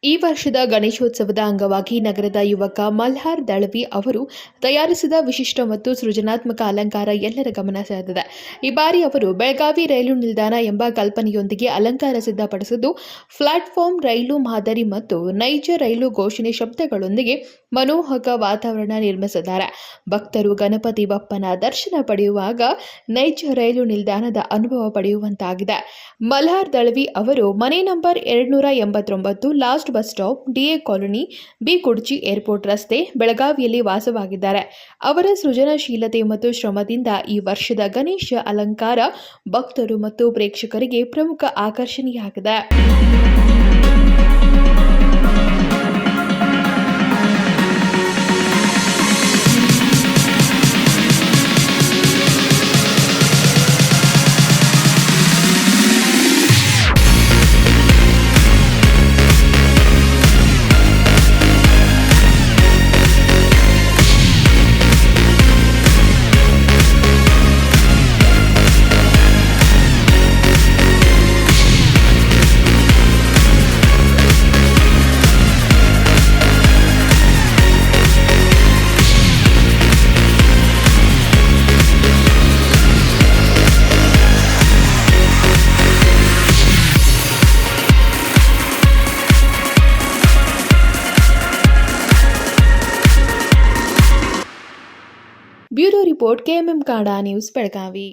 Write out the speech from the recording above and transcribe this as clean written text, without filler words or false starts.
ಈ ವರ್ಷದ ಗಣೇಶೋತ್ಸವದ ಅಂಗವಾಗಿ ನಗರದ ಯುವಕ ಮಲ್ಹಾರ್ ದಳವಿ ಅವರು ತಯಾರಿಸಿದ ವಿಶಿಷ್ಟ ಮತ್ತು ಸೃಜನಾತ್ಮಕ ಅಲಂಕಾರ ಎಲ್ಲರ ಗಮನ ಸೆಳೆದಿದೆ. ಈ ಬಾರಿ ಅವರು ಬೆಳಗಾವಿ ರೈಲು ನಿಲ್ದಾಣ ಎಂಬ ಕಲ್ಪನೆಯೊಂದಿಗೆ ಅಲಂಕಾರ ಸಿದ್ಧಪಡಿಸಿದ್ದು, ಪ್ಲಾಟ್ಫಾರ್ಮ್ ರೈಲು ಮಾದರಿ ಮತ್ತು ನೈಜ ರೈಲು ಘೋಷಣೆ ಶಬ್ದಗಳೊಂದಿಗೆ ಮನೋಹಕ ವಾತಾವರಣ ನಿರ್ಮಿಸಿದ್ದಾರೆ. ಭಕ್ತರು ಗಣಪತಿ ಬಪ್ಪನ ದರ್ಶನ ಪಡೆಯುವಾಗ ನೈಜ ರೈಲು ನಿಲ್ದಾಣದ ಅನುಭವ ಪಡೆಯುವಂತಾಗಿದೆ. ಮಲ್ಹಾರ್ ದಳವಿ ಅವರು ಮನೆ number 289 last bus stop, DA colony, B Kudchi airport ರಸ್ತೆ, ಬೆಳಗಾವಿಯಲ್ಲಿ ವಾಸವಾಗಿದ್ದಾರೆ. ಅವರ ಸೃಜನಶೀಲತೆ ಮತ್ತು ಶ್ರಮದಿಂದ ಈ ವರ್ಷದ ಗಣೇಶ ಅಲಂಕಾರ ಭಕ್ತರು ಮತ್ತು ಪ್ರೇಕ್ಷಕರಿಗೆ ಪ್ರಮುಖ ಆಕರ್ಷಣೆಯಾಗಿದೆ. Bureau report, KMM Kannada news, Belagavi.